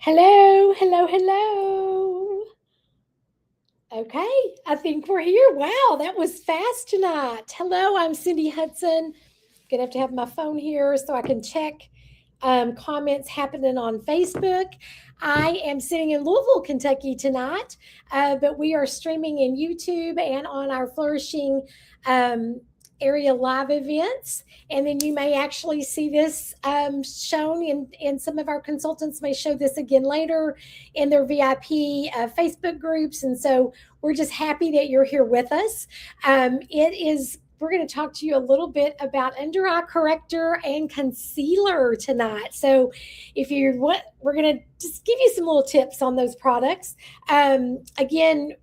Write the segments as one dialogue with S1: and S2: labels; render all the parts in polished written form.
S1: Hello, hello, hello. Okay, I think we're here. Wow, that was fast tonight. Hello, I'm Cindy Hudson. Gonna have to have my phone here so I can check comments happening on Facebook. I am sitting in Louisville, Kentucky tonight, but we are streaming in YouTube and on our Flourishing um, area live events. And then you may actually see this shown in some of our consultants may show this again later in their VIP Facebook groups. And so we're just happy that you're here with us. We're going to talk to you a little bit about under eye corrector and concealer tonight. So, if you want, we're going to just give you some little tips on those products. Again,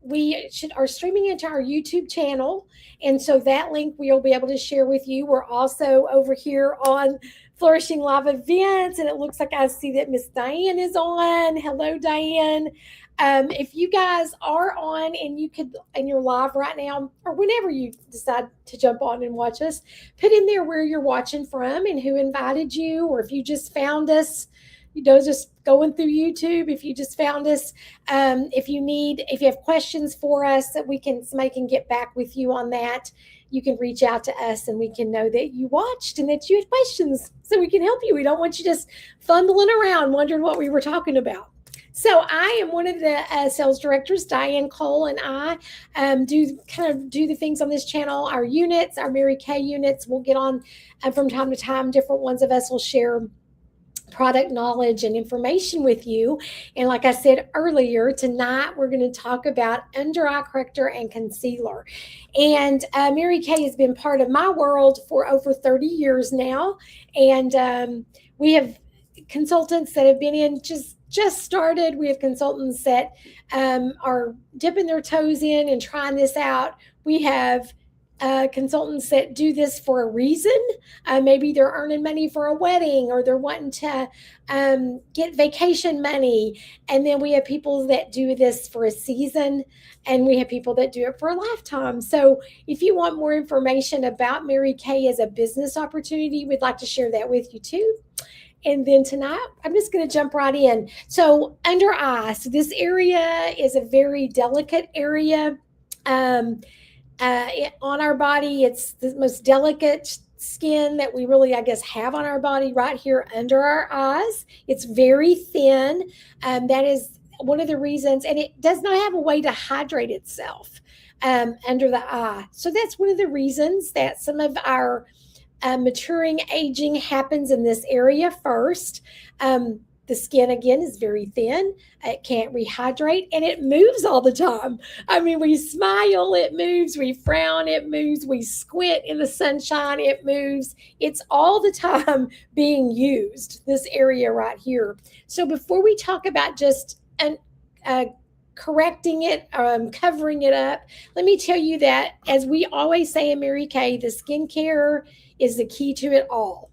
S1: are streaming into our YouTube channel, and so that link we'll be able to share with you. We're also over here on Flourishing Live Events, and it looks like I see that Miss Diane is on. Hello, Diane. If you guys are on and you're live right now, or whenever you decide to jump on and watch us, put in there where you're watching from and who invited you, or if you just found us, just going through YouTube. If you just found us, if you have questions for us that somebody can get back with you on that, you can reach out to us and we can know that you watched and that you had questions so we can help you. We don't want you just fumbling around wondering what we were talking about. So I am one of the sales directors, Diane Cole, and I do the things on this channel. Our units, our Mary Kay units, we'll get on from time to time. Different ones of us will share product knowledge and information with you. And like I said earlier, tonight we're going to talk about under eye corrector and concealer. And Mary Kay has been part of my world for over 30 years now. And we have consultants that have been in just started. We have consultants that are dipping their toes in and trying this out. We have consultants that do this for a reason. Maybe they're earning money for a wedding, or they're wanting to get vacation money. And then we have people that do this for a season, and we have people that do it for a lifetime. So if you want more information about Mary Kay as a business opportunity, we'd like to share that with you too. And then tonight, I'm just going to jump right in. So under eye, so this area is a very delicate area on our body. It's the most delicate skin that we really, I guess, have on our body right here under our eyes. It's very thin. That is one of the reasons, and it does not have a way to hydrate itself under the eye. So that's one of the reasons that some of our maturing aging happens in this area first. The skin, again, is very thin. It can't rehydrate, and it moves all the time. I mean, we smile, it moves. We frown, it moves. We squint in the sunshine, it moves. It's all the time being used, this area right here. So before we talk about just correcting it, covering it up, let me tell you that, as we always say in Mary Kay, the skincare is the key to it all.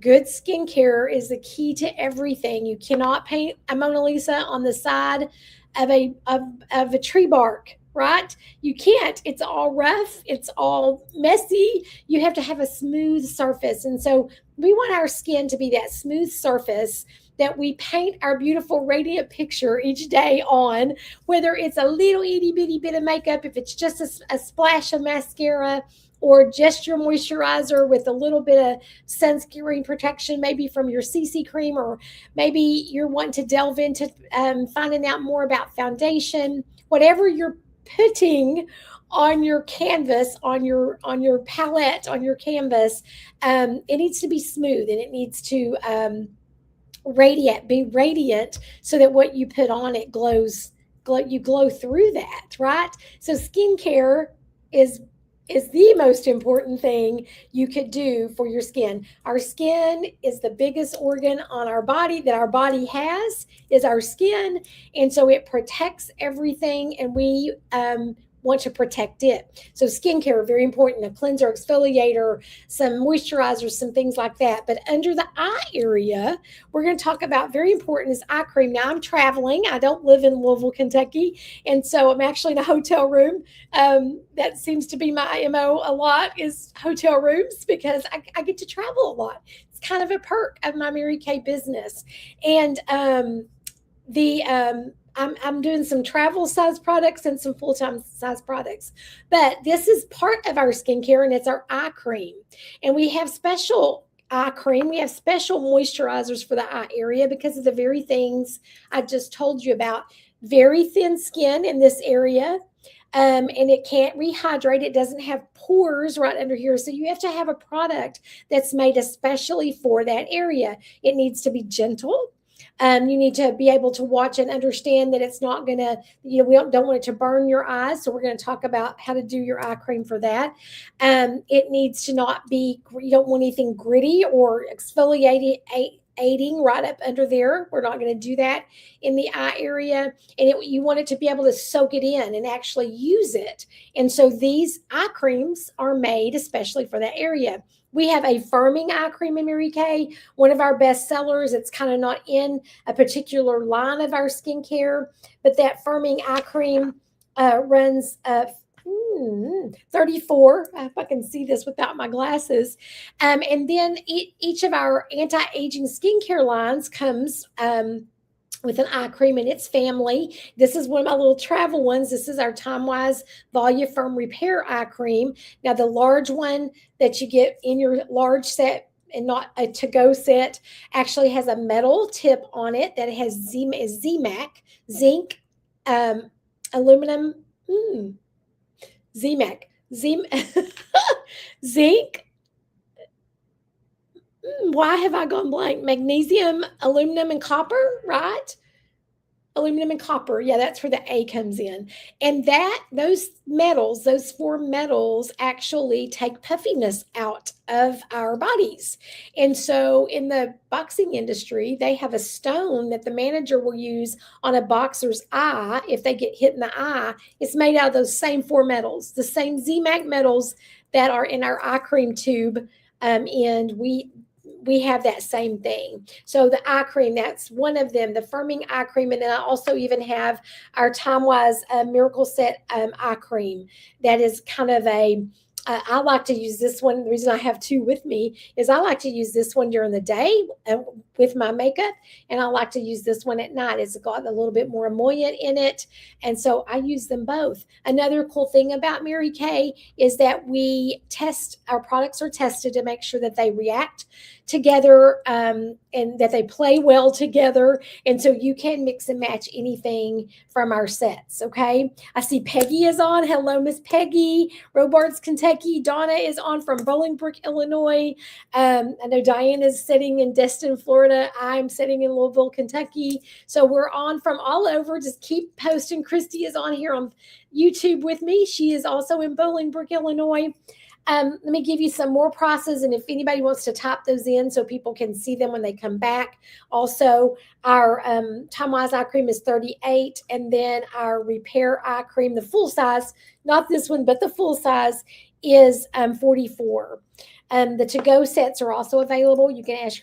S1: Good skincare is the key to everything. You cannot paint a Mona Lisa on the side of a tree bark, right? You can't. It's all rough. It's all messy. You have to have a smooth surface. And so we want our skin to be that smooth surface that we paint our beautiful radiant picture each day on, whether it's a little itty bitty bit of makeup, if it's just a splash of mascara, or just your moisturizer with a little bit of sunscreen protection, maybe from your CC cream, or maybe you're wanting to delve into finding out more about foundation. Whatever you're putting on your canvas, on your palette, on your canvas, it needs to be smooth, and it needs to be radiant, so that what you put on it glows. You glow through that, right? So skincare is the most important thing you could do for your skin. Our skin is the biggest organ on our body that our body has, is our skin. And so it protects everything, and we want to protect it. So skincare, very important, a cleanser, exfoliator, some moisturizers, some things like that. But under the eye area, we're going to talk about, very important, is eye cream. Now, I'm traveling. I don't live in Louisville, Kentucky. And so I'm actually in a hotel room. That seems to be my MO a lot, is hotel rooms, because I get to travel a lot. It's kind of a perk of my Mary Kay business. And I'm doing some travel size products and some full-time size products. But this is part of our skincare, and it's our eye cream. And we have special eye cream. We have special moisturizers for the eye area because of the very things I just told you about. Very thin skin in this area. And it can't rehydrate. It doesn't have pores right under here. So you have to have a product that's made especially for that area. It needs to be gentle. You need to be able to watch and understand that it's not going to, we don't want it to burn your eyes. So we're going to talk about how to do your eye cream for that. It needs to not be, you don't want anything gritty or exfoliating right up under there. We're not going to do that in the eye area. And you want it to be able to soak it in and actually use it. And so these eye creams are made especially for that area. We have a firming eye cream in Mary Kay, one of our best sellers. It's kind of not in a particular line of our skincare, but that firming eye cream runs 34. If I can see this without my glasses. And then each of our anti-aging skincare lines comes with an eye cream and its family. This is one of my little travel ones. This is our Time-Wise Volume Repair Eye Cream. Now, the large one that you get in your large set and not a to-go set actually has a metal tip on it that has ZMAC, zinc, aluminum, ZMAC, zinc. Why have I gone blank? Magnesium, aluminum, and copper, right? Aluminum and copper. Yeah, that's where the A comes in. And those metals, those four metals actually take puffiness out of our bodies. And so in the boxing industry, they have a stone that the manager will use on a boxer's eye. If they get hit in the eye, it's made out of those same four metals, the same ZMAC metals that are in our eye cream tube. And we have that same thing. So the eye cream, that's one of them, the firming eye cream. And then I also even have our Time-Wise Miracle Set eye cream. That is kind of I like to use this one. The reason I have two with me is I like to use this one during the day with my makeup, and I like to use this one at night. It's got a little bit more emollient in it, and so I use them both. Another cool thing about Mary Kay is that our products are tested to make sure that they react together and that they play well together, and so you can mix and match anything from our sets. Okay, I see Peggy is on. Hello, Miss Peggy. Robards, Kentucky. Donna is on from Bolingbrook, Illinois. I know Diane is sitting in Destin, Florida. I'm sitting in Louisville, Kentucky. So we're on from all over. Just keep posting. Christy is on here on YouTube with me. She is also in Bolingbrook, Illinois. Let me give you some more prices, and if anybody wants to type those in so people can see them when they come back. Also, our Time-Wise eye cream is $38, and then our Repair eye cream, the full size, not this one, but the full size, is $44. The to-go sets are also available. You can ask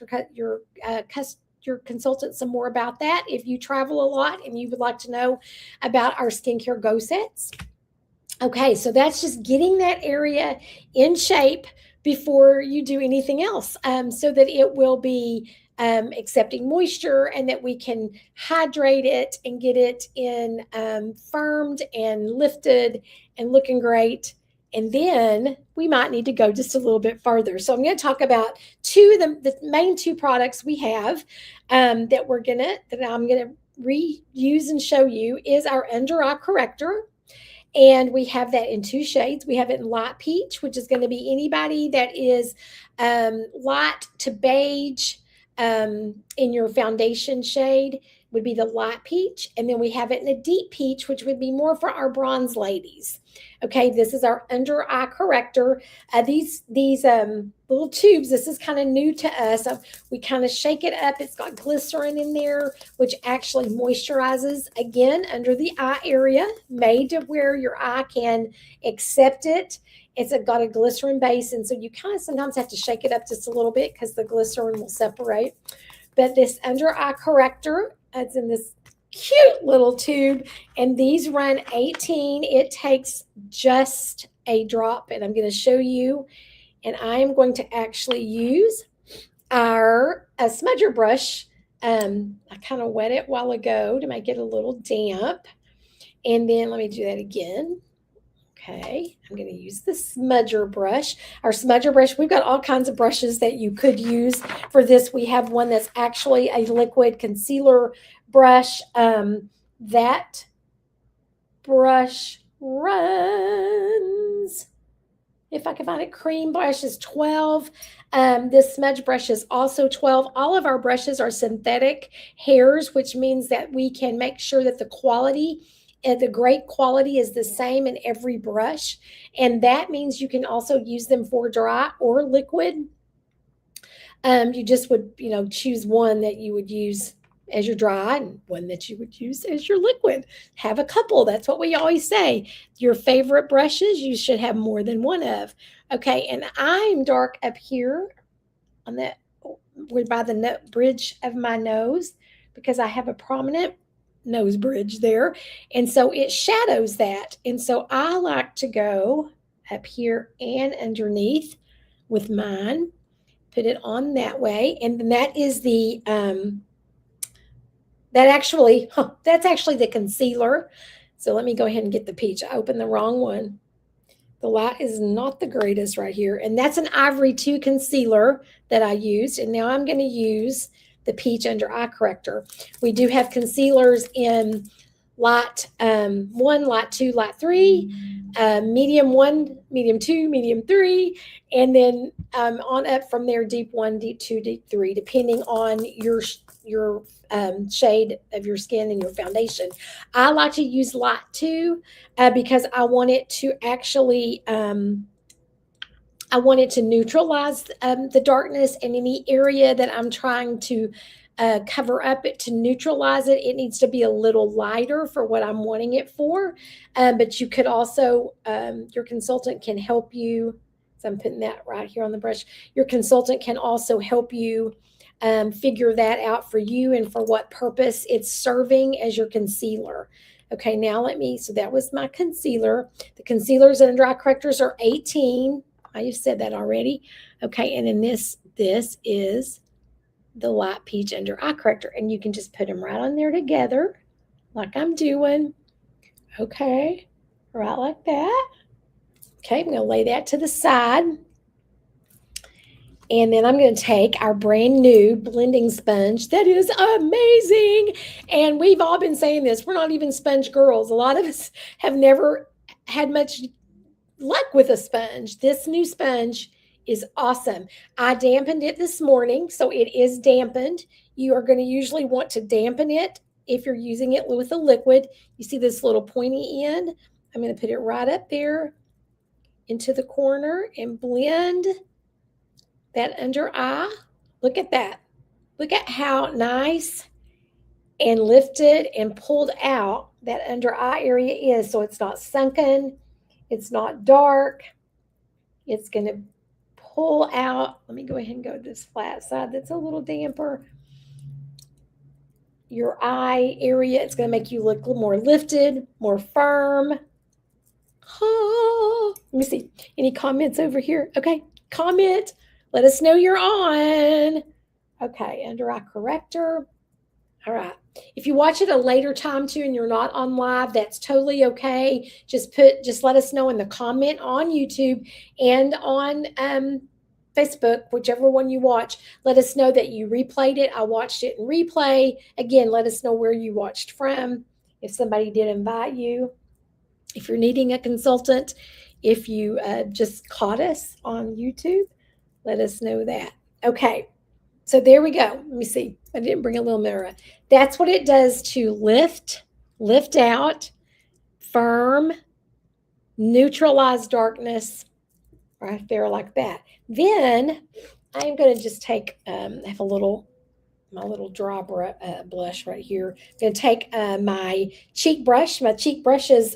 S1: your consultant some more about that if you travel a lot and you would like to know about our skincare go sets. Okay, so that's just getting that area in shape before you do anything else, so that it will be accepting moisture and that we can hydrate it and get it in firmed and lifted and looking great. And then we might need to go just a little bit further. So I'm going to talk about the main two products we have that I'm going to reuse and show you is our under eye corrector. And we have that in two shades. We have it in light peach, which is going to be anybody that is light to beige in your foundation shade would be the light peach. And then we have it in a deep peach, which would be more for our bronze ladies. Okay, this is our under eye corrector. These little tubes, this is kind of new to us. We kind of shake it up. It's got glycerin in there, which actually moisturizes, again, under the eye area, made to where your eye can accept it. It's got a glycerin base, and so you kind of sometimes have to shake it up just a little bit because the glycerin will separate. But this under eye corrector, it's in this cute little tube, and these run $18. It takes just a drop, and I'm going to show you. And I am going to actually use our smudger brush I kind of wet it a while ago to make it a little damp. And then let me do that again. Okay, I'm going to use the smudger brush. Our smudger brush, we've got all kinds of brushes that you could use for this. We have one that's actually a liquid concealer brush. That brush runs, if I can find it, cream brush is 12. This smudge brush is also 12. All of our brushes are synthetic hairs, which means that we can make sure that the quality, the great quality, is the same in every brush. And that means you can also use them for dry or liquid. You just would, choose one that you would use as your dry and one that you would use as your liquid. Have a couple. That's what we always say. Your favorite brushes, you should have more than one of. Okay, and I'm dark up here on that, by the bridge of my nose, because I have a prominent nose bridge there. And so it shadows that. And so I like to go up here and underneath with mine, put it on that way. And then that is the, that's actually the concealer. So let me go ahead and get the peach. I opened the wrong one. The light is not the greatest right here. And that's an Ivory 2 concealer that I used. And now I'm going to use the peach under eye corrector. We do have concealers in light 1, light 2, light 3, medium 1, medium 2, medium 3, and then on up from there, deep 1, deep 2, deep 3, depending on your shade of your skin and your foundation. I like to use light 2 because I want it to actually I want it to neutralize the darkness in any area that I'm trying to cover up it. To neutralize it, it needs to be a little lighter for what I'm wanting it for. But you could also, your consultant can help you. So I'm putting that right here on the brush. Your consultant can also help you figure that out for you and for what purpose it's serving as your concealer. Okay, now so that was my concealer. The concealers and dry correctors are 18. I just said that already. Okay, and then this is the light peach under eye corrector. And you can just put them right on there together like I'm doing. Okay, right like that. Okay, I'm going to lay that to the side. And then I'm going to take our brand new blending sponge. That is amazing. And we've all been saying this. We're not even sponge girls. A lot of us have never had much luck with a sponge. This new sponge is awesome. I dampened it this morning, so it is dampened. You are going to usually want to dampen it if you're using it with a liquid. You see this little pointy end? I'm going to put it right up there into the corner and blend that under eye. Look at that. Look at how nice and lifted and pulled out that under eye area is. So it's not sunken. It's not dark. It's going to pull out. Let me go ahead and go to this flat side that's a little damper. Your eye area, it's going to make you look more lifted, more firm. Oh, let me see. Any comments over here? Okay, comment. Let us know you're on. Okay, under eye corrector. All right. If you watch it a later time too and you're not on live, that's totally okay. Just let us know in the comment on YouTube and on Facebook, whichever one you watch. Let us know that you replayed it. I watched it in replay. Again, let us know where you watched from. If somebody did invite you, if you're needing a consultant, if you just caught us on YouTube, let us know that. Okay. So there we go. Let me see. I didn't bring a little mirror. That's what it does to lift out, firm, neutralize darkness right there like that. Then I'm going to just take, I have my little dry blush right here. I'm going to take my cheek brush. My cheek brush is,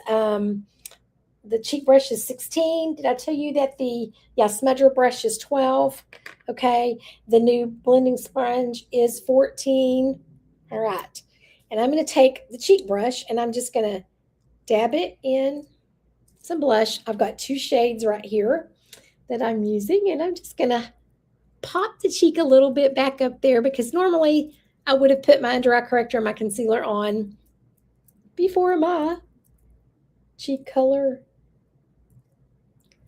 S1: the cheek brush is 16. Did I tell you that the smudger brush is 12? Okay. The new blending sponge is 14. All right. And I'm going to take the cheek brush and I'm just going to dab it in some blush. I've got 2 shades right here that I'm using, and I'm just going to pop the cheek a little bit back up there because normally I would have put my under eye corrector and my concealer on before my cheek color.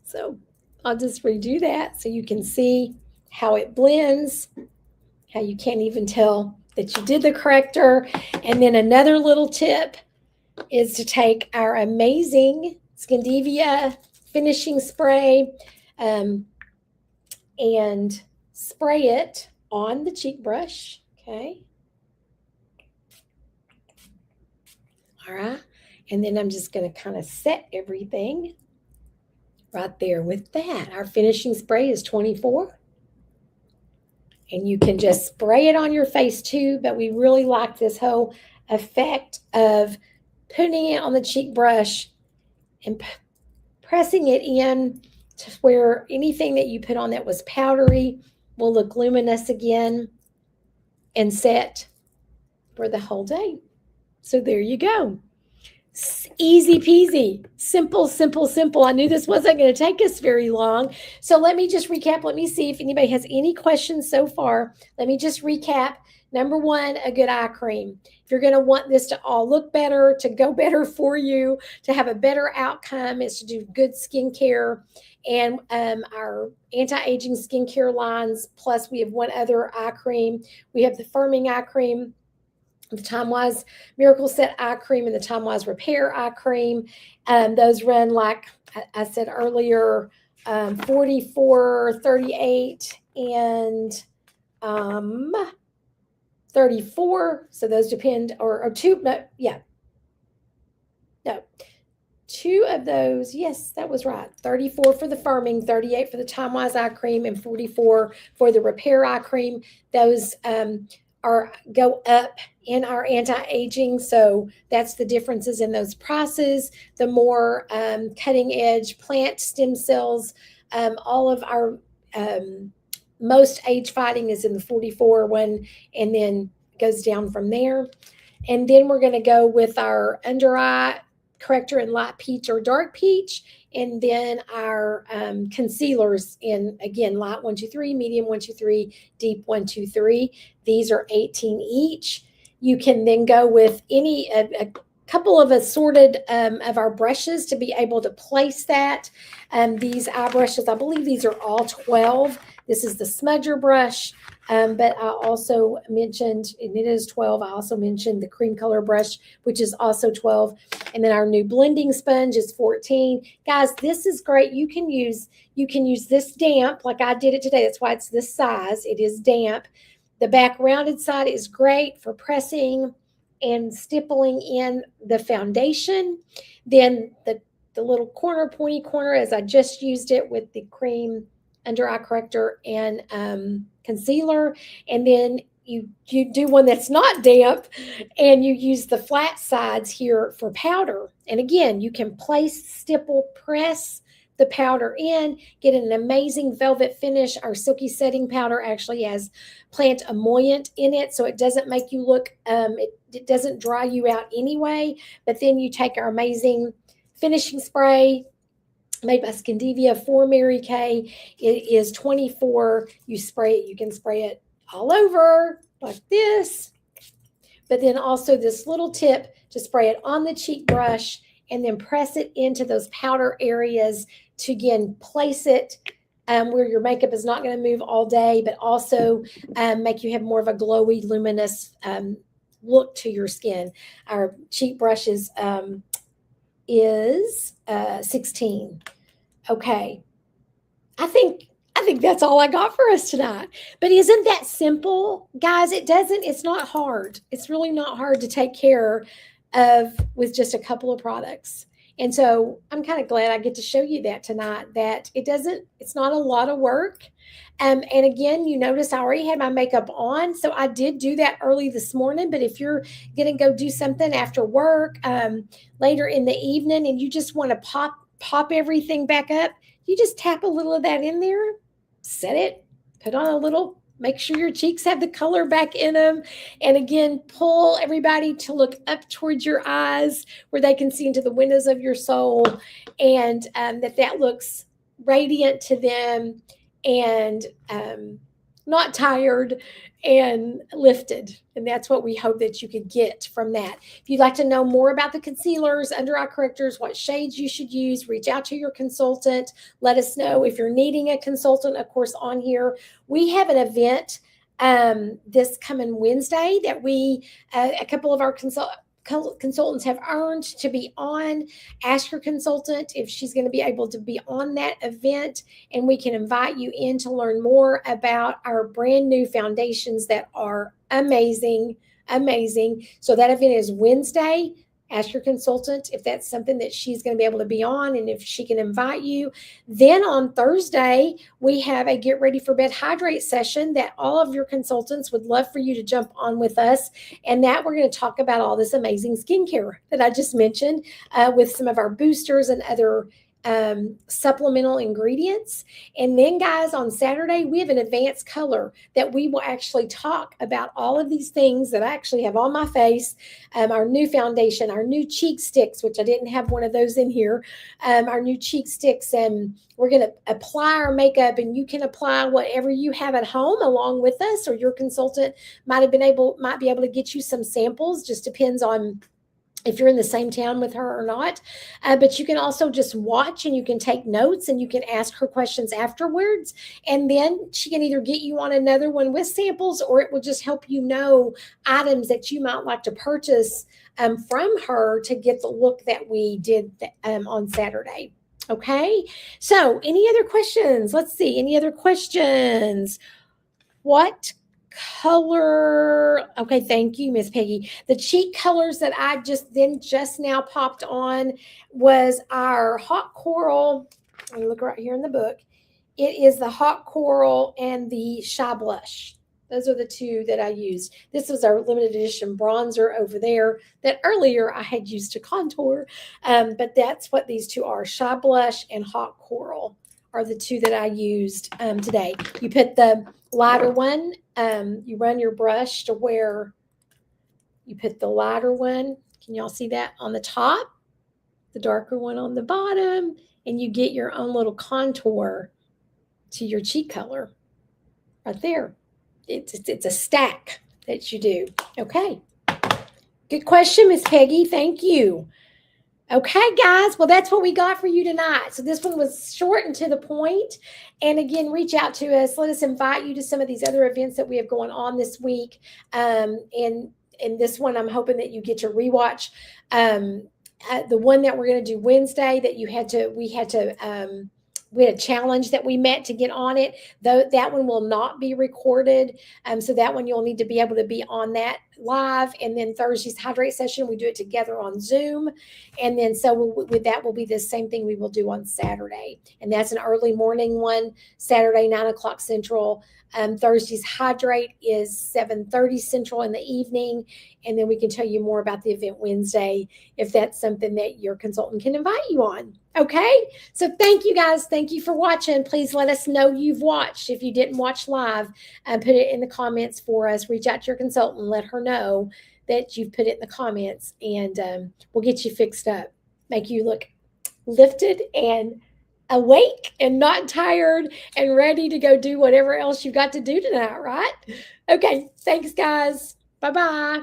S1: So I'll just redo that so you can see how it blends, how you can't even tell that you did the corrector. And then another little tip is to take our amazing Skindivia finishing spray and spray it on the cheek brush. Okay. All right. And then I'm just going to kind of set everything right there with that. Our finishing spray is 24. And you can just spray it on your face too, but we really like this whole effect of putting it on the cheek brush and pressing it in to where anything that you put on that was powdery will look luminous again and set for the whole day. So there you go. Easy peasy, simple, simple, simple. I knew this wasn't going to take us very long. So let me just recap. Let me see if anybody has any questions so far. Let me just recap. Number one, a good eye cream. If you're going to want this to all look better, to go better for you, to have a better outcome, is to do good skincare and our anti-aging skincare lines. Plus, we have one other eye cream. We have the firming eye cream, the Time Wise Miracle Set eye cream, and the Time Wise Repair eye cream. Those run, like I said earlier, 44, 38, and 34. So those depend, or two, no, yeah. No, two of those, yes, that was right. 34 for the firming, 38 for the Time Wise eye cream, and 44 for the Repair eye cream. Those go up in our anti-aging, so that's the differences in those prices. The more cutting edge plant stem cells, all of our most age fighting is in the 44 one, and then goes down from there. And then we're going to go with our under eye corrector in light peach or dark peach, and then our concealers in, again, light 123, medium 123, deep 123. These are 18 each. You can then go with a couple of assorted of our brushes to be able to place that. These eye brushes, I believe these are all 12. This is the smudger brush, but I also mentioned, and it is 12, I also mentioned the cream color brush, which is also 12. And then our new blending sponge is 14. Guys, this is great. You can use this damp like I did it today. That's why it's this size. It is damp. The back rounded side is great for pressing and stippling in the foundation. Then the little pointy corner, as I just used it with the cream under eye corrector and concealer. And then you do one that's not damp, and you use the flat sides here for powder. And again, you can place, stipple, press the powder in, get an amazing velvet finish. Our silky setting powder actually has plant emollient in it, so it doesn't make you look, it doesn't dry you out anyway. But then you take our amazing finishing spray made by Skindivia for Mary Kay. It is 24. You spray it, you can spray it all over like this. But then also this little tip to spray it on the cheek brush and then press it into those powder areas to, again, place it where your makeup is not going to move all day, but also make you have more of a glowy, luminous look to your skin. Our cheek brush is 16. Okay. I think that's all I got for us tonight. But isn't that simple? Guys, it's not hard. It's really not hard to take care of with just a couple of products. And so I'm kind of glad I get to show you that tonight, that it's not a lot of work. And again, you notice I already had my makeup on. So I did do that early this morning. But if you're going to go do something after work, later in the evening, and you just want to pop everything back up, you just tap a little of that in there, set it, put on a little, make sure your cheeks have the color back in them. And again, pull everybody to look up towards your eyes where they can see into the windows of your soul, and that looks radiant to them. And not tired, and lifted. And that's what we hope that you could get from that. If you'd like to know more about the concealers, under eye correctors, what shades you should use, reach out to your consultant. Let us know if you're needing a consultant, of course, on here. We have an event this coming Wednesday that a couple of our consultants have earned to be on. Ask your consultant if she's going to be able to be on that event, and we can invite you in to learn more about our brand new foundations that are amazing. So that event is Wednesday. Ask your consultant if that's something that she's going to be able to be on and if she can invite you. Then on Thursday, we have a Get Ready for Bed Hydrate session that all of your consultants would love for you to jump on with us. And that we're going to talk about all this amazing skincare that I just mentioned with some of our boosters and other supplemental ingredients. And then, guys, on Saturday, we have an advanced color that we will actually talk about all of these things that I actually have on my face. Our new foundation, our new cheek sticks, which I didn't have one of those in here, our new cheek sticks, and we're going to apply our makeup, and you can apply whatever you have at home along with us, or your consultant might be able to get you some samples. Just depends on if you're in the same town with her or not. But you can also just watch, and you can take notes, and you can ask her questions afterwards. And then she can either get you on another one with samples, or it will just help you know items that you might like to purchase from her to get the look that we did on Saturday. Okay. So any other questions? Let's see. Any other questions? What color? Okay, thank you, Miss Peggy. The cheek colors that I just now popped on was our hot coral. Let me look right here in the book. It is the hot coral and the shy blush. Those are the two that I used. This was our limited edition bronzer over there that earlier I had used to contour. But that's what these two are. Shy blush and hot coral are the two that I used today. You put the lighter one, you run your brush to where you put the lighter one. Can y'all see that on the top? The darker one on the bottom. And you get your own little contour to your cheek color right there. It's a stack that you do. Okay. Good question, Miss Peggy. Thank you. Okay, guys. Well, that's what we got for you tonight. So this one was short and to the point. And again, reach out to us. Let us invite you to some of these other events that we have going on this week. And this one, I'm hoping that you get to rewatch. The one that we're going to do Wednesday that we had a challenge that we met to get on it. Though that one will not be recorded. So that one you'll need to be able to be on that live. And then Thursday's hydrate session, we do it together on Zoom. And then with that will be the same thing we will do on Saturday. And that's an early morning one, Saturday, 9:00 Central. Thursday's hydrate is 7:30 Central in the evening. And then we can tell you more about the event Wednesday if that's something that your consultant can invite you on. Okay. So thank you, guys. Thank you for watching. Please let us know you've watched. If you didn't watch live, put it in the comments for us. Reach out to your consultant. Let her know that you've put it in the comments, and we'll get you fixed up. Make you look lifted and awake and not tired and ready to go do whatever else you got to do tonight, right? Okay. Thanks, guys. Bye-bye.